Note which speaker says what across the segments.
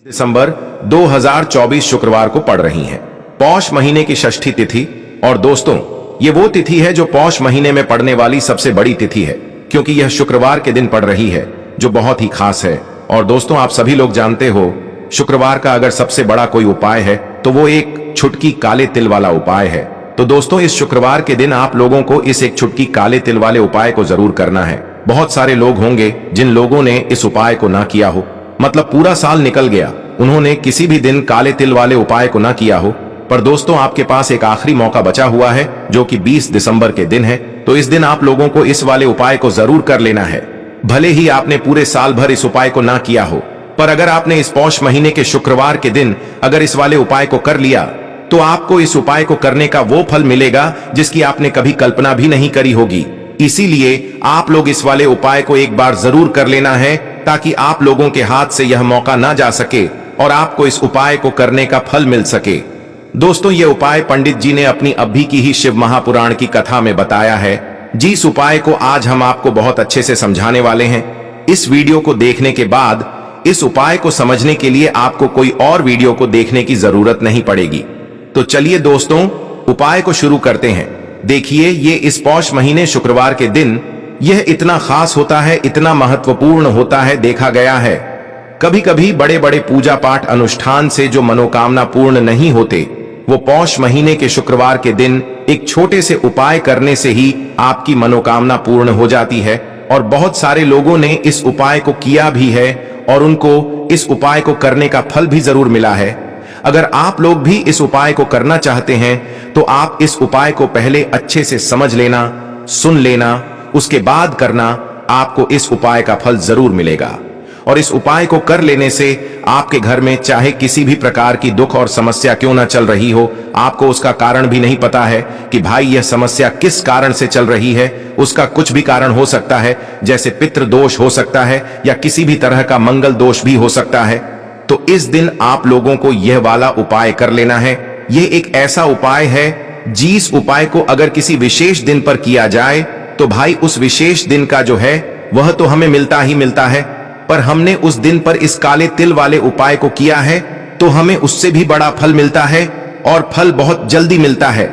Speaker 1: दिसंबर 2024 शुक्रवार को पड़ रही हैं। पौष महीने की षष्ठी तिथि। और दोस्तों, ये वो तिथि है जो पौष महीने में पड़ने वाली सबसे बड़ी तिथि है, क्योंकि यह शुक्रवार के दिन पड़ रही है, जो बहुत ही खास है। और दोस्तों, आप सभी लोग जानते हो, शुक्रवार का अगर सबसे बड़ा कोई उपाय है तो वो एक छुटकी काले तिल वाला उपाय है। तो दोस्तों, इस शुक्रवार के दिन आप लोगों को इस एक छुटकी काले तिल वाले उपाय को जरूर करना है। बहुत सारे लोग होंगे जिन लोगों ने इस उपाय को ना किया हो, मतलब पूरा साल निकल गया, उन्होंने किसी भी दिन काले तिल वाले उपाय को ना किया हो। पर दोस्तों, आपके पास एक आखिरी मौका बचा हुआ है, जो कि 20 दिसंबर के दिन है। तो इस दिन आप लोगों को इस वाले उपाय को जरूर कर लेना है। भले ही आपने पूरे साल भर इस उपाय को ना किया हो, पर अगर आपने इस पौष महीने के शुक्रवार के दिन अगर इस वाले उपाय को कर लिया, तो आपको इस उपाय को करने का वो फल मिलेगा जिसकी आपने कभी कल्पना भी नहीं करी होगी। इसीलिए आप लोग इस वाले उपाय को एक बार जरूर कर लेना है, ताकि आप लोगों के हाथ से यह मौका ना जा सके और आपको इस उपाय को करने का फल मिल सके। दोस्तों, ये उपाय पंडित जी ने अपनी अभी की ही शिव महापुराण की कथा में बताया है। जिस उपाय को आज हम आपको बहुत अच्छे से समझाने वाले हैं। इस वीडियो को देखने के बाद इस उपाय को समझने के लिए आपको कोई और वीडियो को देखने की जरूरत नहीं पड़ेगी। तो चलिए दोस्तों, उपाय को शुरू करते हैं। देखिए, ये इस पौष महीने शुक्रवार के दिन यह इतना खास होता है, इतना महत्वपूर्ण होता है। देखा गया है, कभी कभी बड़े बड़े पूजा पाठ अनुष्ठान से जो मनोकामना पूर्ण नहीं होते, वो पौष महीने के शुक्रवार के दिन एक छोटे से उपाय करने से ही आपकी मनोकामना पूर्ण हो जाती है। और बहुत सारे लोगों ने इस उपाय को किया भी है और उनको इस उपाय को करने का फल भी जरूर मिला है। अगर आप लोग भी इस उपाय को करना चाहते हैं, तो आप इस उपाय को पहले अच्छे से समझ लेना, सुन लेना, उसके बाद करना। आपको इस उपाय का फल जरूर मिलेगा। और इस उपाय को कर लेने से आपके घर में चाहे किसी भी प्रकार की दुख और समस्या क्यों ना चल रही हो, आपको उसका कारण भी नहीं पता है कि भाई यह समस्या किस कारण से चल रही है। उसका कुछ भी कारण हो सकता है, जैसे पितृ दोष हो सकता है या किसी भी तरह का मंगल दोष भी हो सकता है। तो इस दिन आप लोगों को यह वाला उपाय कर लेना है। यह एक ऐसा उपाय है, जिस उपाय को अगर किसी विशेष दिन पर किया जाए, तो भाई उस विशेष दिन का जो है वह तो हमें मिलता ही मिलता है, पर हमने उस दिन पर इस काले तिल वाले उपाय को किया है, तो हमें उससे भी बड़ा फल मिलता है। और फल बहुत जल्दी मिलता है,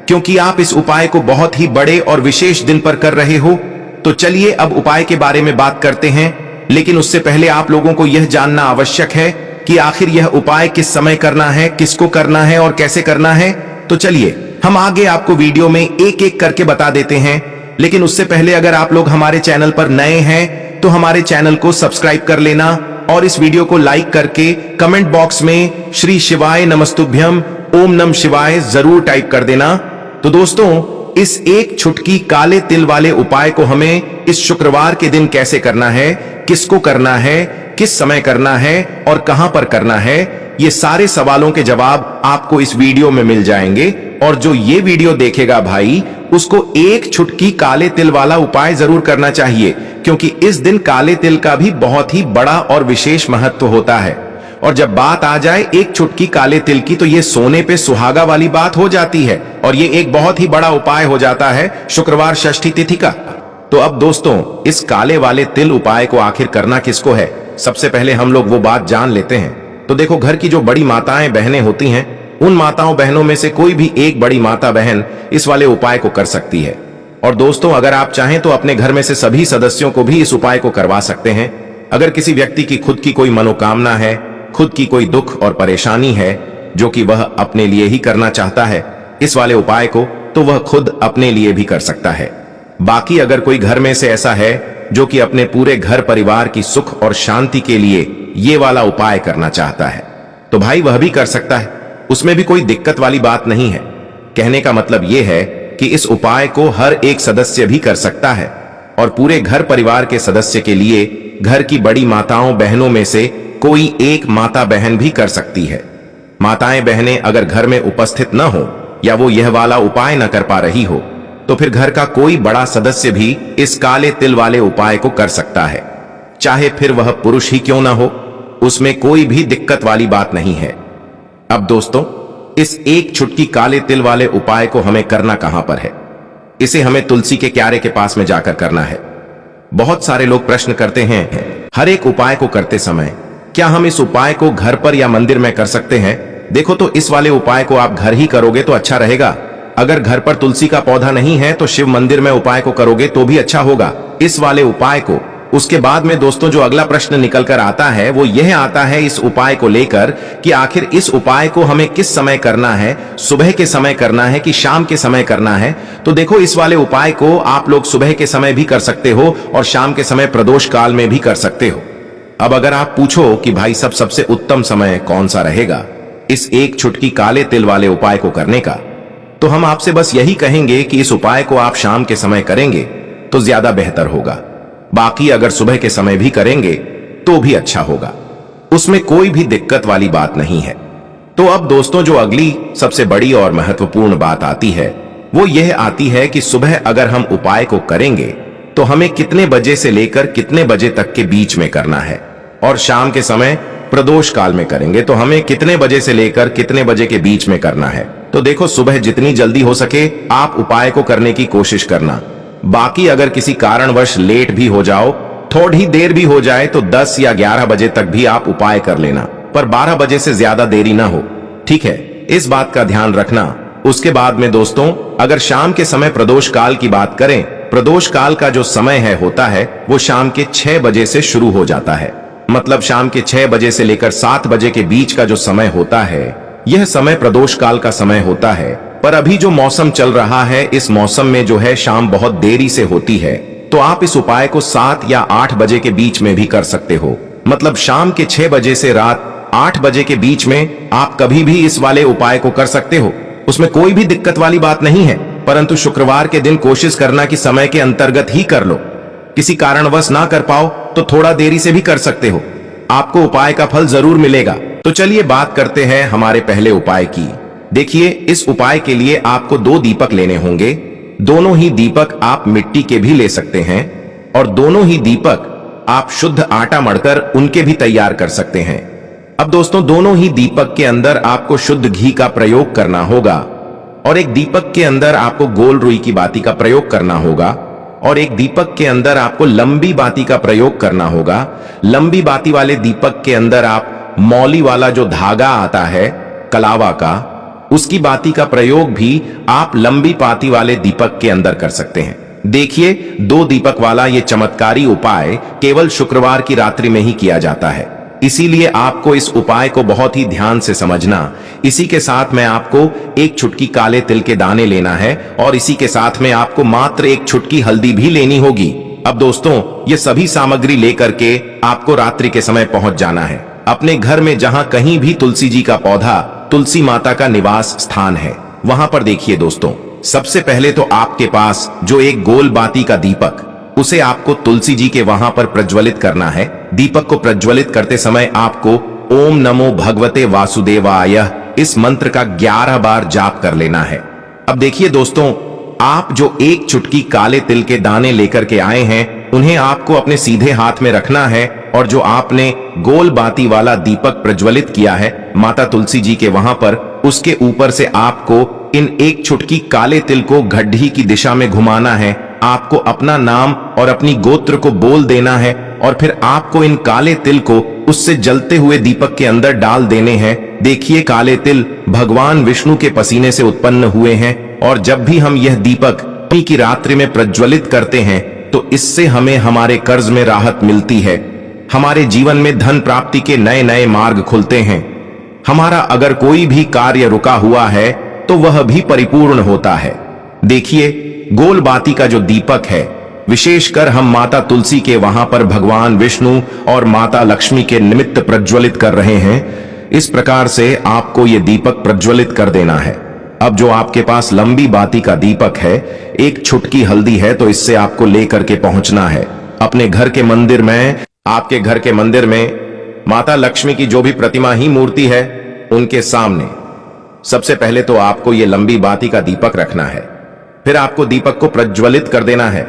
Speaker 1: क्योंकि आप इस उपाय को बहुत ही बड़े और विशेष दिन पर कर रहे हो। तो चलिए अब उपाय के बारे में बात करते हैं। लेकिन उससे पहले आप लोगों को यह जानना आवश्यक है कि आखिर यह उपाय किस समय करना है, किसको करना है और कैसे करना है। तो चलिए हम आगे आपको वीडियो में एक एक करके बता देते हैं। लेकिन उससे पहले अगर आप लोग हमारे चैनल पर नए हैं, तो हमारे चैनल को सब्सक्राइब कर लेना और इस वीडियो को लाइक करके कमेंट बॉक्स में श्री शिवाय नमस्तुभ्यम ओम नमः शिवाय जरूर टाइप कर देना। तो दोस्तों, इस एक छुटकी काले तिल वाले उपाय को हमें इस शुक्रवार के दिन कैसे करना है, किसको करना है, किस समय करना है और कहां पर करना है, ये सारे सवालों के जवाब आपको इस वीडियो में मिल जाएंगे। और जो ये वीडियो देखेगा भाई, उसको एक छुटकी काले तिल वाला उपाय जरूर करना चाहिए, क्योंकि इस दिन काले तिल का भी बहुत ही बड़ा और विशेष महत्व होता है। और जब बात आ जाए एक छुटकी काले तिल की, तो ये सोने पे सुहागा वाली बात हो जाती है और ये एक बहुत ही बड़ा उपाय हो जाता है शुक्रवार षष्ठी तिथि का। तो अब दोस्तों, इस काले वाले तिल उपाय को आखिर करना किसको है, सबसे पहले हम लोग वो बात जान लेते हैं। तो देखो, घर की जो बड़ी माताएं बहनें होती हैं, उन माताओं बहनों में से कोई भी एक बड़ी माता बहन इस वाले उपाय को कर सकती है। और दोस्तों, अगर आप चाहें तो अपने घर में से सभी सदस्यों को भी इस उपाय को करवा सकते हैं। अगर किसी व्यक्ति की खुद की कोई मनोकामना है, खुद की कोई दुख और परेशानी है, जो कि वह अपने लिए ही करना चाहता है इस वाले उपाय को, तो वह खुद अपने लिए भी कर सकता है। बाकी अगर कोई घर में से ऐसा है जो कि अपने पूरे घर परिवार की सुख और शांति के लिए ये वाला उपाय करना चाहता है, तो भाई वह भी कर सकता है। उसमें भी कोई दिक्कत वाली बात नहीं है। कहने का मतलब यह है कि इस उपाय को हर एक सदस्य भी कर सकता है और पूरे घर परिवार के सदस्य के लिए घर की बड़ी माताओं बहनों में से कोई एक माता बहन भी कर सकती है। माताएं बहनें अगर घर में उपस्थित न हो या वो यह वाला उपाय न कर पा रही हो, तो फिर घर का कोई बड़ा सदस्य भी इस काले तिल वाले उपाय को कर सकता है, चाहे फिर वह पुरुष ही क्यों ना हो। उसमें कोई भी दिक्कत वाली बात नहीं है। अब दोस्तों, इस एक छुटकी काले तिल वाले उपाय को हमें करना कहां पर है? इसे हमें तुलसी के क्यारे के पास में जाकर करना है। बहुत सारे लोग प्रश्न करते हैं हर एक उपाय को करते समय क्या हम इस उपाय को घर पर या मंदिर में कर सकते हैं? देखो, तो इस वाले उपाय को आप घर ही करोगे तो अच्छा रहेगा। अगर घर पर तुलसी का पौधा नहीं है तो शिव मंदिर में उपाय को करोगे तो भी अच्छा होगा, इस वाले उपाय को। उसके बाद में दोस्तों जो अगला प्रश्न निकल कर आता है वो यह आता है इस उपाय को लेकर कि आखिर इस उपाय को हमें किस समय करना है, सुबह के समय करना है कि शाम के समय करना है? तो देखो, इस वाले उपाय को आप लोग सुबह के समय भी कर सकते हो और शाम के समय प्रदोष काल में भी कर सकते हो। अब अगर आप पूछो कि भाई सबसे उत्तम समय कौन सा रहेगा इस एक चुटकी काले तिल वाले उपाय को करने का, तो हम आपसे बस यही कहेंगे कि इस उपाय को आप शाम के समय करेंगे तो ज्यादा बेहतर होगा। बाकी अगर सुबह के समय भी करेंगे तो भी अच्छा होगा, उसमें कोई भी दिक्कत वाली बात नहीं है। तो अब दोस्तों जो अगली सबसे बड़ी और महत्वपूर्ण बात आती है वो यह आती है कि सुबह अगर हम उपाय को करेंगे तो हमें कितने बजे से लेकर कितने बजे तक के बीच में करना है, और शाम के समय प्रदोष काल में करेंगे तो हमें कितने बजे से लेकर कितने बजे के बीच में करना है। तो देखो, सुबह जितनी जल्दी हो सके आप उपाय को करने की कोशिश करना। बाकी अगर किसी कारणवश लेट भी हो जाओ, थोड़ी देर भी हो जाए तो 10 या 11 बजे तक भी आप उपाय कर लेना, पर 12 बजे से ज्यादा देरी ना हो, ठीक है? इस बात का ध्यान रखना। उसके बाद में दोस्तों अगर शाम के समय प्रदोष काल की बात करें, प्रदोष काल का जो समय है होता है वो शाम के 6 बजे से शुरू हो जाता है। मतलब शाम के 6 बजे से लेकर 7 बजे के बीच का जो समय होता है यह समय प्रदोष काल का समय होता है। पर अभी जो मौसम चल रहा है इस मौसम में जो है शाम बहुत देरी से होती है, तो आप इस उपाय को 7 या 8 बजे के बीच में भी कर सकते हो। मतलब शाम के 6 बजे से रात 8 बजे के बीच में आप कभी भी इस वाले उपाय को कर सकते हो, उसमें कोई भी दिक्कत वाली बात नहीं है। परंतु शुक्रवार के दिन कोशिश करना कि समय के अंतर्गत ही कर लो। किसी कारणवश ना कर पाओ तो थोड़ा देरी से भी कर सकते हो, आपको उपाय का फल जरूर मिलेगा। तो चलिए बात करते हैं हमारे पहले उपाय की। देखिए, इस उपाय के लिए आपको 2 दीपक लेने होंगे। दोनों ही दीपक आप मिट्टी के भी ले सकते हैं और दोनों ही दीपक आप शुद्ध आटा मढ़कर उनके भी तैयार कर सकते हैं। अब दोस्तों दोनों ही दीपक के अंदर आपको शुद्ध घी का प्रयोग करना होगा और एक दीपक के अंदर आपको गोल रुई की बाती का प्रयोग करना होगा और एक दीपक के अंदर आपको लंबी बाती का प्रयोग करना होगा। लंबी बाती वाले दीपक के अंदर आप मौली वाला जो धागा आता है कलावा का, उसकी बाती का प्रयोग भी आप लंबी बाती वाले दीपक के अंदर कर सकते हैं। देखिए, 2 दीपक वाला ये चमत्कारी उपाय केवल शुक्रवार की रात्रि में ही किया जाता है, इसीलिए आपको इस उपाय को बहुत ही ध्यान से समझना। इसी के साथ में आपको एक चुटकी काले तिल के दाने लेना है और इसी के साथ में आपको मात्र एक चुटकी हल्दी भी लेनी होगी। अब दोस्तों ये सभी सामग्री लेकर के आपको रात्रि के समय पहुंच जाना है अपने घर में, जहां कहीं भी तुलसी जी का पौधा, तुलसी माता का निवास स्थान है वहां पर। देखिए दोस्तों, सबसे पहले तो आपके पास जो एक गोल बाती का दीपक, उसे आपको तुलसी जी के वहां पर प्रज्वलित करना है। दीपक को प्रज्वलित करते समय आपको ओम नमो भगवते वासुदेवाय इस मंत्र का 11 बार जाप कर लेना है। अब देखिए दोस्तों, आप जो एक चुटकी काले तिल के दाने लेकर के आए हैं उन्हें आपको अपने सीधे हाथ में रखना है और जो आपने गोल बाती वाला दीपक प्रज्वलित किया है माता तुलसी जी के वहां पर, उसके ऊपर से आपको इन एक चुटकी काले तिल को गड्ढी की दिशा में घुमाना है। आपको अपना नाम और अपनी गोत्र को बोल देना है और फिर आपको इन काले तिल को उससे जलते हुए दीपक के अंदर डाल देने हैं। देखिए, काले तिल भगवान विष्णु के पसीने से उत्पन्न हुए हैं और जब भी हम यह दीपक की रात्रि में प्रज्वलित करते हैं तो इससे हमें हमारे कर्ज में राहत मिलती है, हमारे जीवन में धन प्राप्ति के नए नए मार्ग खुलते हैं, हमारा अगर कोई भी कार्य रुका हुआ है तो वह भी परिपूर्ण होता है। देखिए, गोल बाती का जो दीपक है विशेषकर हम माता तुलसी के वहां पर भगवान विष्णु और माता लक्ष्मी के निमित्त प्रज्वलित कर रहे हैं। इस प्रकार से आपको ये दीपक प्रज्वलित कर देना है। अब जो आपके पास लंबी बाती का दीपक है, एक चुटकी हल्दी है, तो इससे आपको लेकर के पहुंचना है अपने घर के मंदिर में। आपके घर के मंदिर में माता लक्ष्मी की जो भी प्रतिमा ही मूर्ति है उनके सामने सबसे पहले तो आपको ये लंबी बाती का दीपक रखना है। फिर आपको दीपक को प्रज्वलित कर देना है।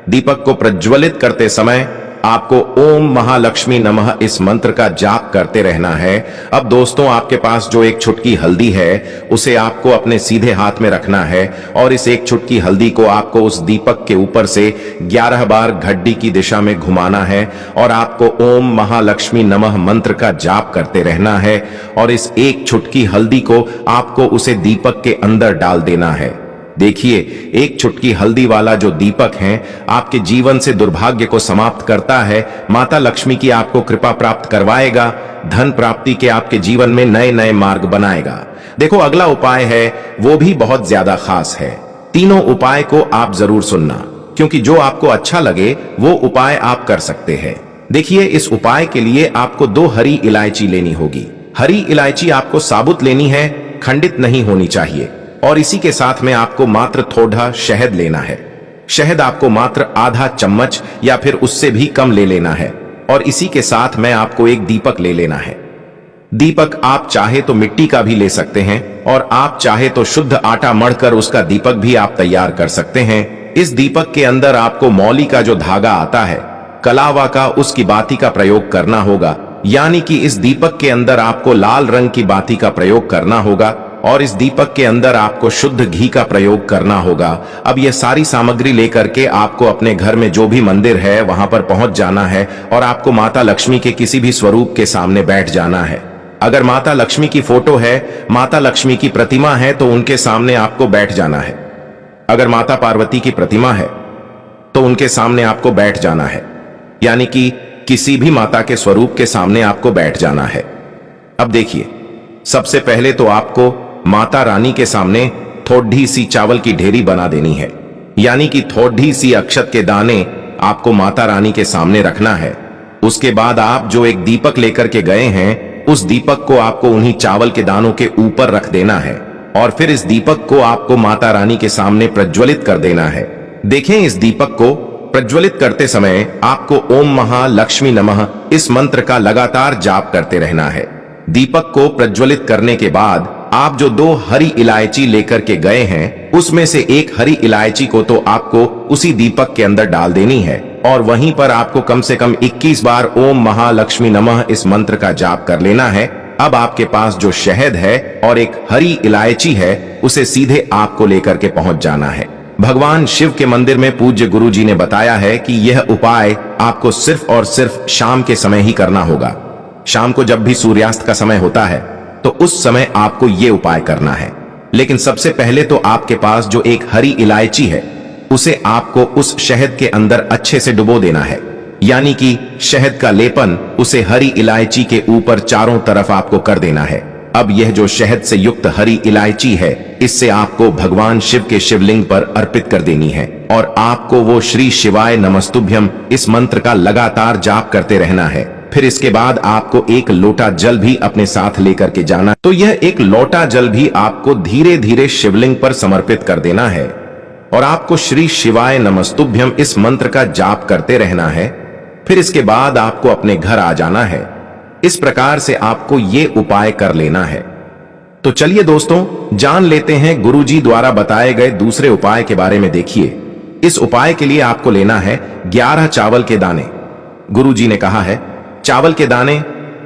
Speaker 1: दीपक को प्रज्वलित करते समय आपको ओम महालक्ष्मी नमः इस मंत्र का जाप करते रहना है। अब दोस्तों, आपके पास जो एक चुटकी हल्दी है उसे आपको अपने सीधे हाथ में रखना है और इस एक चुटकी हल्दी को आपको उस दीपक के ऊपर से 11 बार घड्डी की दिशा में घुमाना है और आपको ओम महालक्ष्मी नमः मंत्र का जाप करते रहना है और इस एक चुटकी हल्दी को आपको उसे दीपक के अंदर डाल देना है। देखिए, एक चुटकी हल्दी वाला जो दीपक है आपके जीवन से दुर्भाग्य को समाप्त करता है, माता लक्ष्मी की आपको कृपा प्राप्त करवाएगा, धन प्राप्ति के आपके जीवन में नए नए मार्ग बनाएगा। देखो, अगला उपाय है वो भी बहुत ज्यादा खास है। तीनों उपाय को आप जरूर सुनना, क्योंकि जो आपको अच्छा लगे वो उपाय आप कर सकते हैं। देखिए, इस उपाय के लिए आपको 2 हरी इलायची लेनी होगी। हरी इलायची आपको साबुत लेनी है, खंडित नहीं होनी चाहिए। और इसी के साथ में आपको मात्र थोड़ा शहद लेना है। शहद आपको मात्र आधा चम्मच या फिर उससे भी कम ले लेना है। और इसी के साथ में आपको एक दीपक ले लेना है। दीपक आप चाहे तो मिट्टी का भी ले सकते हैं और आप चाहे तो शुद्ध आटा मढ़कर उसका दीपक भी आप तैयार कर सकते हैं। इस दीपक के अंदर आपको मौली का जो धागा आता है, कलावा का, उसकी बाती का प्रयोग करना होगा। यानी कि इस दीपक के अंदर आपको लाल रंग की बाती का प्रयोग करना होगा और इस दीपक के अंदर आपको शुद्ध घी का प्रयोग करना होगा। अब यह सारी सामग्री लेकर के आपको अपने घर में जो भी मंदिर है वहां पर पहुंच जाना है और आपको माता लक्ष्मी के किसी भी स्वरूप के सामने बैठ जाना है। अगर माता लक्ष्मी की फोटो है, माता लक्ष्मी की प्रतिमा है तो उनके सामने आपको बैठ जाना है। अगर माता पार्वती की प्रतिमा है तो उनके सामने आपको बैठ जाना है, यानी कि किसी भी माता के स्वरूप के सामने आपको बैठ जाना है। अब देखिए, सबसे पहले तो आपको माता रानी के सामने थोड़ी सी चावल की ढेरी बना देनी है, यानी कि थोड़ी सी अक्षत के दाने आपको माता रानी के सामने रखना है। उसके बाद आप जो एक दीपक लेकर के गए हैं, उस दीपक को आपको उन्हीं चावल के दानों के ऊपर रख देना है और फिर इस दीपक को आपको माता रानी के सामने प्रज्वलित कर देना है। देखें, इस दीपक को प्रज्वलित करते समय आपको ओम महालक्ष्मी नमः इस मंत्र का लगातार जाप करते रहना है। दीपक को प्रज्वलित करने के बाद आप जो 2 हरी इलायची लेकर के गए हैं, उसमें से एक हरी इलायची को तो आपको उसी दीपक के अंदर डाल देनी है और वहीं पर आपको कम से कम 21 बार ओम महालक्ष्मी नमः इस मंत्र का जाप कर लेना है। अब आपके पास जो शहद है और एक हरी इलायची है, उसे सीधे आपको लेकर के पहुंच जाना है। भगवान शिव के मंदिर में पूज्य गुरु जी ने बताया है कि यह उपाय आपको सिर्फ और सिर्फ शाम के समय ही करना होगा। शाम को जब भी सूर्यास्त का समय होता है तो उस समय आपको यह उपाय करना है। लेकिन सबसे पहले तो आपके पास जो एक हरी इलायची है, उसे आपको उस शहद के अंदर अच्छे से डुबो देना है, यानी कि शहद का लेपन उसे हरी इलायची के ऊपर चारों तरफ आपको कर देना है। अब यह जो शहद से युक्त हरी इलायची है, इससे आपको भगवान शिव के शिवलिंग पर अर्पित कर देनी है और आपको वो श्री शिवाय नमस्तुभ्यम इस मंत्र का लगातार जाप करते रहना है। फिर इसके बाद आपको एक लोटा जल भी अपने साथ लेकर के जाना। तो यह एक लोटा जल भी आपको धीरे धीरे शिवलिंग पर समर्पित कर देना है और आपको श्री शिवाय नमस्तुभ्यम इस मंत्र का जाप करते रहना है। फिर इसके बाद आपको अपने घर आ जाना है। इस प्रकार से आपको ये उपाय कर लेना है। तो चलिए दोस्तों, जान लेते हैं गुरुजी द्वारा बताए गए दूसरे उपाय के बारे में। देखिए, इस उपाय के लिए आपको लेना है 11 चावल के दाने। गुरुजी ने कहा है चावल के दाने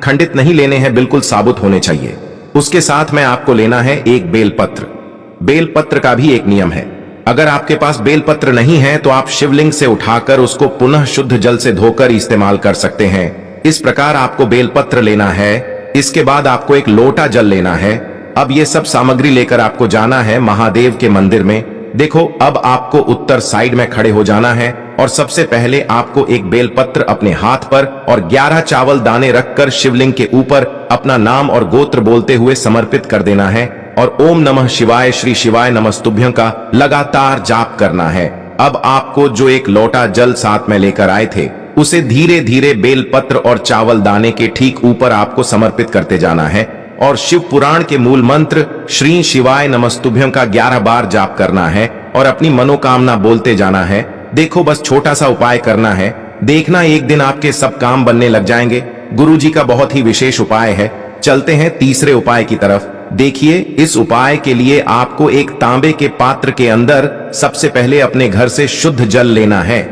Speaker 1: खंडित नहीं लेने हैं, बिल्कुल साबुत होने चाहिए। उसके साथ में आपको लेना है एक बेलपत्र। बेलपत्र का भी एक नियम है, अगर आपके पास बेलपत्र नहीं है तो आप शिवलिंग से उठाकर उसको पुनः शुद्ध जल से धोकर इस्तेमाल कर सकते हैं। इस प्रकार आपको बेलपत्र लेना है। इसके बाद आपको एक लोटा जल लेना है। अब ये सब सामग्री लेकर आपको जाना है महादेव के मंदिर में। देखो, अब आपको उत्तर साइड में खड़े हो जाना है और सबसे पहले आपको एक बेलपत्र अपने हाथ पर और 11 चावल दाने रखकर शिवलिंग के ऊपर अपना नाम और गोत्र बोलते हुए समर्पित कर देना है और ओम नमः शिवाय श्री शिवाय नमस्तुभ्यं का लगातार जाप करना है। अब आपको जो एक लोटा जल साथ में लेकर आए थे, उसे धीरे धीरे बेलपत्र और चावल दाने के ठीक ऊपर आपको समर्पित करते जाना है और शिव पुराण के मूल मंत्र श्री शिवाय नमस्तुभ्यं का 11 बार जाप करना है और अपनी मनोकामना बोलते जाना है। देखो, बस छोटा सा उपाय करना है, देखना एक दिन आपके सब काम बनने लग जाएंगे। गुरुजी का बहुत ही विशेष उपाय है। चलते हैं तीसरे उपाय की तरफ। देखिए, इस उपाय के लिए आपको एक तांबे के पात्र के अंदर सबसे पहले अपने घर से शुद्ध जल लेना है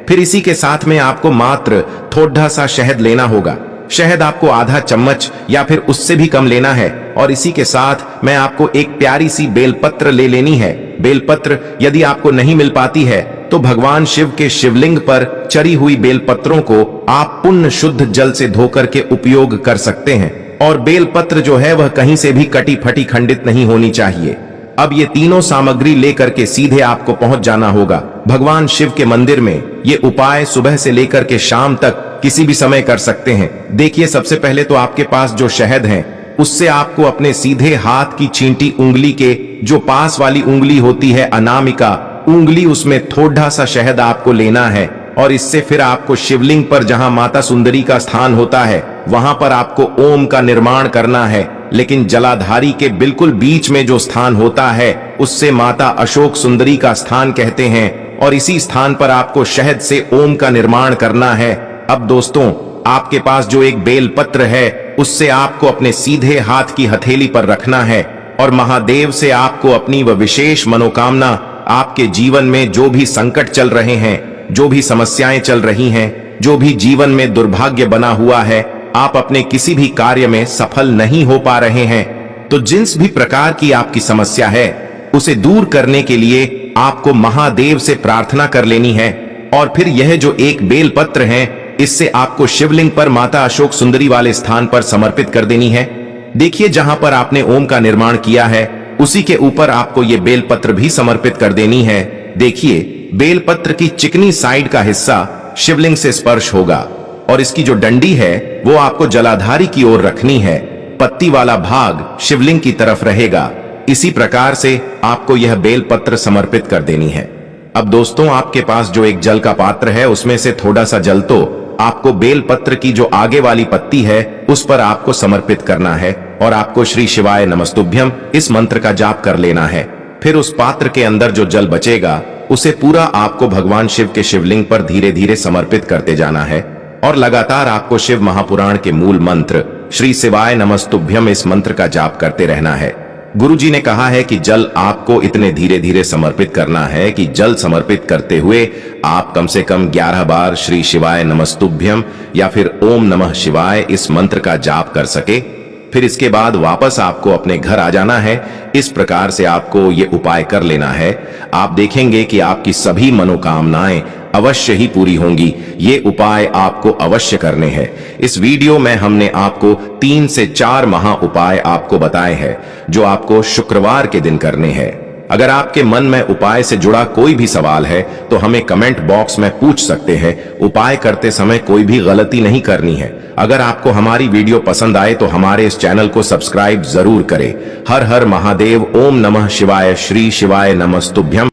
Speaker 1: फिर इसी के साथ में आपको मात्र थोड़ा सा शहद लेना होगा। शहद आपको आधा चम्मच या फिर उससे भी कम लेना है। और इसी के साथ मैं आपको एक प्यारी सी बेलपत्र ले लेनी है। बेलपत्र यदि आपको नहीं मिल पाती है तो भगवान शिव के शिवलिंग पर चढ़ी हुई बेलपत्रों को आप पुण्य शुद्ध जल से धोकर के उपयोग कर सकते हैं। और बेलपत्र जो है वह कहीं से भी कटी फटी खंडित नहीं होनी चाहिए। अब ये तीनों सामग्री लेकर के सीधे आपको पहुंच जाना होगा भगवान शिव के मंदिर में। ये उपाय सुबह से लेकर के शाम तक किसी भी समय कर सकते हैं। देखिए, सबसे पहले तो आपके पास जो शहद है उससे आपको अपने सीधे हाथ की छींटी उंगली के जो पास वाली उंगली होती है अनामिका उंगली, उसमें थोड़ा सा शहद आपको लेना है। और इससे फिर आपको शिवलिंग पर जहां माता सुंदरी का स्थान होता है वहां पर आपको ओम का निर्माण करना है। लेकिन जलाधारी के बिल्कुल बीच में जो स्थान होता है उससे माता अशोक सुंदरी का स्थान कहते हैं। और इसी स्थान पर आपको शहद से ओम का निर्माण करना है। अब दोस्तों, आपके पास जो एक बेलपत्र है उससे आपको अपने सीधे हाथ की हथेली पर रखना है और महादेव से आपको अपनी वह विशेष मनोकामना, आपके जीवन में जो भी संकट चल रहे हैं, जो भी समस्याएं चल रही हैं, जो भी जीवन में दुर्भाग्य बना हुआ है, आप अपने किसी भी कार्य में सफल नहीं हो पा रहे हैं, तो जिस भी प्रकार की आपकी समस्या है उसे दूर करने के लिए आपको महादेव से प्रार्थना कर लेनी है। और फिर यह जो एक बेलपत्र है इससे आपको शिवलिंग पर माता अशोक सुंदरी वाले स्थान पर समर्पित कर देनी है। देखिए, जहां पर आपने ओम का निर्माण किया है उसी के ऊपर आपको ये बेलपत्र भी समर्पित कर देनी है। देखिए, बेलपत्र की चिकनी साइड का हिस्सा शिवलिंग से स्पर्श होगा और इसकी जो डंडी है वो आपको जलाधारी की ओर रखनी है। पत्ती वाला भाग शिवलिंग की तरफ रहेगा। इसी प्रकार से आपको यह बेलपत्र समर्पित कर देनी है। अब दोस्तों, आपके पास जो एक जल का पात्र है उसमें से थोड़ा सा जल तो आपको बेलपत्र की जो आगे वाली पत्ती है उस पर आपको समर्पित करना है और आपको श्री शिवाय नमस्तुभ्यम इस मंत्र का जाप कर लेना है। फिर उस पात्र के अंदर जो जल बचेगा उसे पूरा आपको भगवान शिव के शिवलिंग पर धीरे धीरे समर्पित करते जाना है और लगातार आपको शिव महापुराण के मूल मंत्र श्री शिवाय नमस्तुभ्यम इस मंत्र का जाप करते रहना है। गुरुजी ने कहा है कि जल आपको इतने धीरे धीरे समर्पित करना है कि जल समर्पित करते हुए आप कम से कम 11 बार श्री शिवाय नमस्तुभ्यम या फिर ओम नमः शिवाय इस मंत्र का जाप कर सके। फिर इसके बाद वापस आपको अपने घर आ जाना है। इस प्रकार से आपको ये उपाय कर लेना है। आप देखेंगे कि आपकी सभी मनोकामनाएं अवश्य ही पूरी होंगी। ये उपाय आपको अवश्य करने हैं। इस वीडियो में हमने आपको 3 से 4 महा उपाय आपको बताए हैं जो आपको शुक्रवार के दिन करने हैं। अगर आपके मन में उपाय से जुड़ा कोई भी सवाल है तो हमें कमेंट बॉक्स में पूछ सकते हैं। उपाय करते समय कोई भी गलती नहीं करनी है। अगर आपको हमारी वीडियो पसंद आए तो हमारे इस चैनल को सब्सक्राइब जरूर करें। हर हर महादेव। ओम नमः शिवाय। श्री शिवाय नमस्तुभ्यम।